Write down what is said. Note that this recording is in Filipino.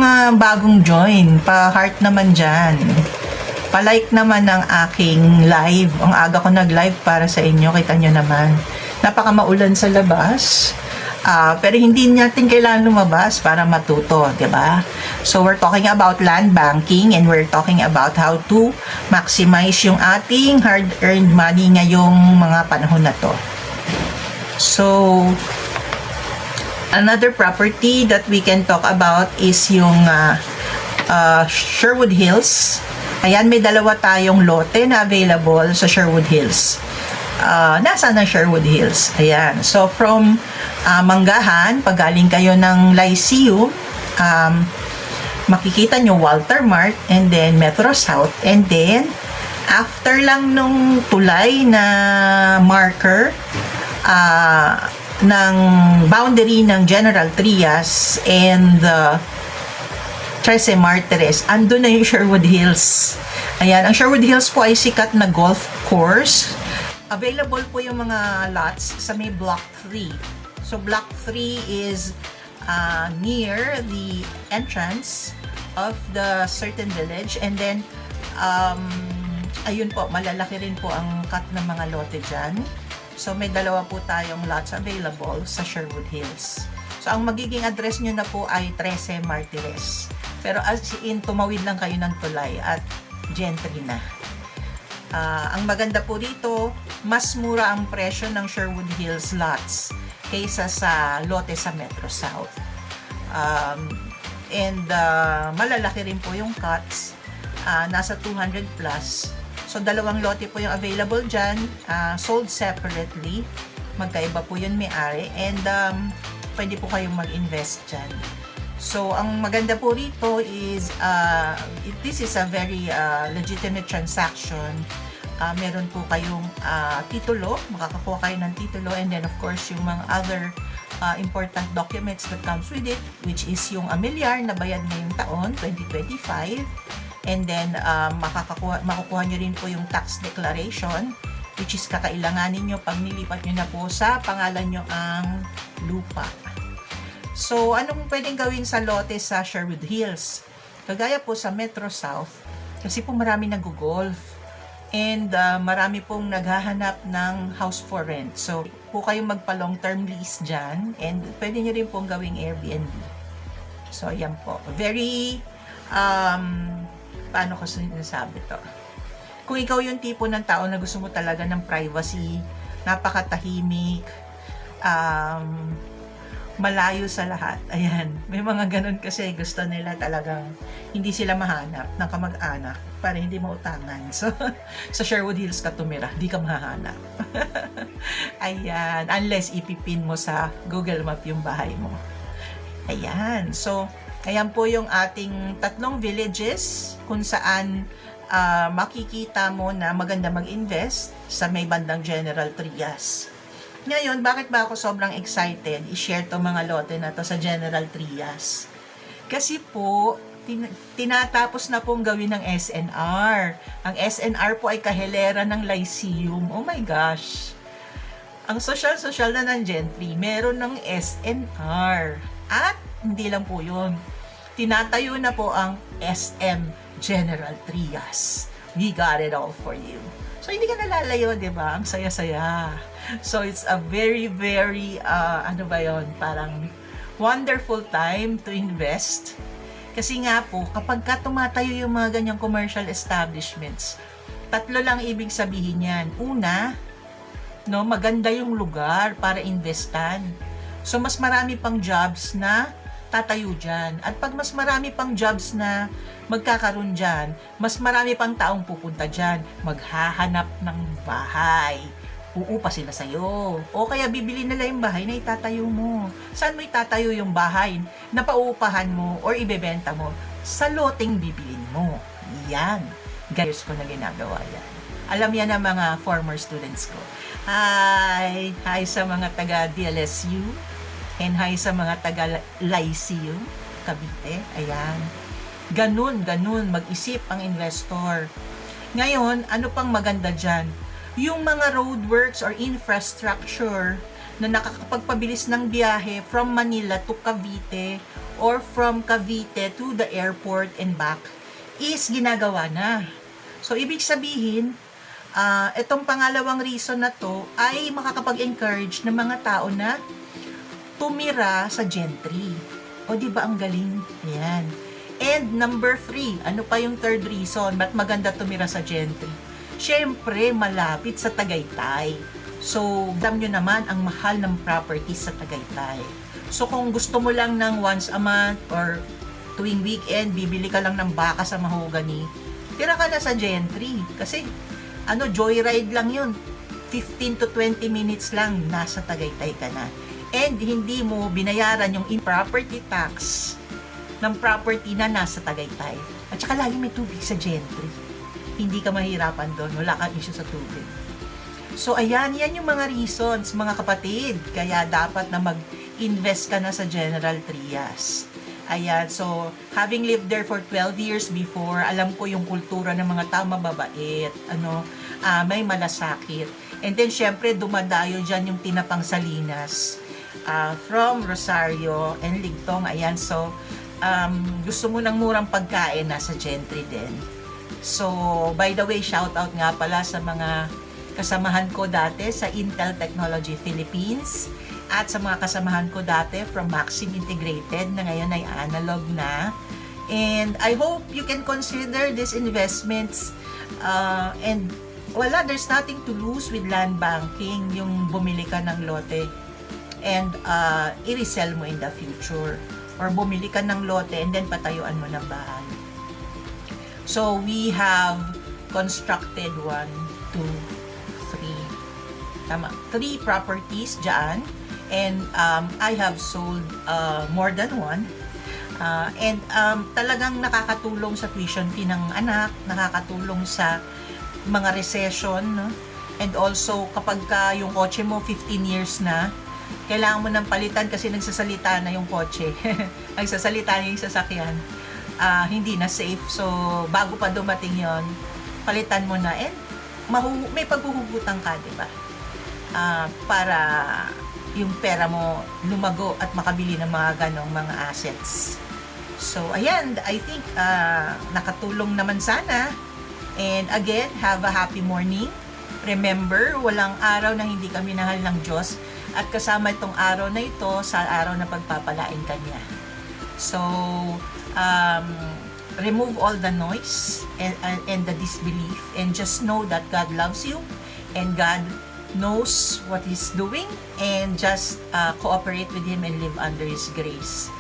mga bagong join, pa-heart naman dyan. Pa-like naman ng aking live. Ang aga ko nag-live para sa inyo. Kita nyo naman. Napaka maulan sa labas. Pero hindi natin kailangan lumabas para matuto, di ba? So, we're talking about land banking and we're talking about how to maximize yung ating hard-earned money ngayong mga panahon na to. So, another property that we can talk about is yung Sherwood Hills. Ayan, may dalawa tayong lote na available sa Sherwood Hills. Nasa na Sherwood Hills? Ayan. So, from Manggahan, pag galing kayo ng Lyceum, makikita nyo Walter Mart and then Metro South. And then, after lang nung tulay na marker, ng boundary ng General Trias and Trece Martires, andun na yung Sherwood Hills. Ayan, ang Sherwood Hills po ay sikat na golf course. Available po yung mga lots sa may Block 3. So, Block 3 is near the entrance of the certain village. And then, ayun po, malalaki rin po ang cut ng mga lote dyan. So, may dalawa po tayong lots available sa Sherwood Hills. So, ang magiging address nyo na po ay Trece Martires. Pero as in, tumawid lang kayo ng tulay at gentry na. Ang maganda po dito, mas mura ang presyo ng Sherwood Hills lots kaysa sa lote sa Metro South. Malalaki rin po yung cuts. Nasa 200 plus. So, dalawang lote po yung available dyan, sold separately. Magkaiba po yun may-ari. And, pwede po kayong mag-invest dyan. So, ang maganda po rito is, this is a very legitimate transaction. Meron po kayong titulo, makakakuha kayo ng titulo. And then, of course, yung mga other important documents that comes with it, which is yung amilyar na bayad ngayong taon, 2025. And then, makukuha nyo rin po yung tax declaration, which is kakailanganin nyo pag nilipat nyo na po sa pangalan nyo ang lupa. So, anong pwedeng gawin sa lote sa Sherwood Hills? Kagaya po sa Metro South, kasi po marami nag-golf. And marami pong naghahanap ng house for rent. So, po kayong magpa-long term lease dyan. And pwede nyo rin pong gawing Airbnb. So, yan po. Very, paano ko sinasabi to? Kung ikaw yung tipo ng tao na gusto mo talaga ng privacy, napakatahimik, malayo sa lahat. Ayan, may mga ganun kasi gusto nila talagang hindi sila mahanap ng kamag-anak para hindi mo utangan. So, sa Sherwood Hills ka tumira, di ka mahahanap. Ayan, unless ipipin mo sa Google Map yung bahay mo. Ayan, so, ayan po yung ating tatlong villages kung saan makikita mo na maganda mag-invest sa may bandang General Trias. Ngayon, bakit ba ako sobrang excited i-share to mga lote na to sa General Trias? Kasi po, tinatapos na pong gawin ng SNR. Ang SNR po ay kahilera ng Lyceum. Oh my gosh! Ang social-social na ng Gentry, meron ng SNR. At hindi lang po yun. Tinatayo na po ang SM General Trias. We got it all for you. So, hindi ka nalalayo, di ba? Ang saya-saya. So, it's a very, very, parang wonderful time to invest. Kasi nga po, kapag ka tumatayo yung mga ganyang commercial establishments, tatlo lang ibig sabihin yan. Una, no, maganda yung lugar para investan. So, mas marami pang jobs na tatayo dyan. At pag mas marami pang jobs na magkakaroon dyan, mas marami pang taong pupunta dyan, maghahanap ng bahay. Uupa sila sa'yo. O kaya bibili nila yung bahay na itatayo mo. Saan mo itatayo yung bahay na pauupahan mo or ibebenta mo? Sa loteng bibilin mo. Yan. Guys ko na ginagawa yan. Alam yan ng mga former students ko. Hi! Hi sa mga taga DLSU and hi sa mga taga Lyceum, Cavite. Ayan. Ganun, mag-isip ang investor. Ngayon, ano pang maganda dyan? Yung mga roadworks or infrastructure na nakakapagpabilis ng biyahe from Manila to Cavite or from Cavite to the airport and back is ginagawa na. So, ibig sabihin, itong pangalawang reason na to ay makakapag-encourage ng mga tao na tumira sa Gentry. O, di ba ang galing? Yan. And number 3, ano pa yung third reason? Ba't maganda tumira sa Gentry? Siyempre, malapit sa Tagaytay. So, alam nyo naman, ang mahal ng properties sa Tagaytay. So, kung gusto mo lang ng once a month or tuwing weekend, bibili ka lang ng baka sa Mahogany, tira ka na sa Gentry. Kasi, joyride lang yun. 15 to 20 minutes lang, nasa Tagaytay ka na. And, hindi mo binayaran yung property tax ng property na nasa Tagaytay. At saka, lagi may tubig sa Gentry. Hindi ka mahirapan doon. Wala kang issue sa tubig. So, ayan, yan yung mga reasons, mga kapatid. Kaya dapat na mag-invest ka na sa General Trias. Ayan, so, having lived there for 12 years before, alam ko yung kultura ng mga tao mababait, may malasakit. And then, syempre, dumadayo dyan yung tinapang Salinas from Rosario and Ligtong. Ayan, so, gusto mo ng murang pagkain, nasa Gentry din. So, by the way, shout out nga pala sa mga kasamahan ko dati sa Intel Technology Philippines at sa mga kasamahan ko dati from Maxim Integrated na ngayon ay analog na. And I hope you can consider these investments and there's nothing to lose with land banking, yung bumili ka ng lote and i-resell mo in the future or bumili ka ng lote and then patayuan mo ng bahay. So, we have constructed 3 properties dyan. And I have sold more than one. And talagang nakakatulong sa tuition fee ng anak, nakakatulong sa mga recession. No? And also, kapag yung kotse mo 15 years na, kailangan mo nang palitan kasi nagsasalita na yung kotse. Nagsasalita na yung sasakyan. Hindi na safe. So, bago pa dumating yon, palitan mo na. And may paghuhugutan ka, di ba? Para yung pera mo lumago at makabili ng mga ganong mga assets. So, ayan, I think nakatulong naman sana. And again, have a happy morning. Remember, walang araw na hindi ka minahal ng Diyos at kasama itong araw na ito sa araw na pagpapalain ka niya. So, remove all the noise and the disbelief and just know that God loves you and God knows what He's doing and just cooperate with Him and live under His grace.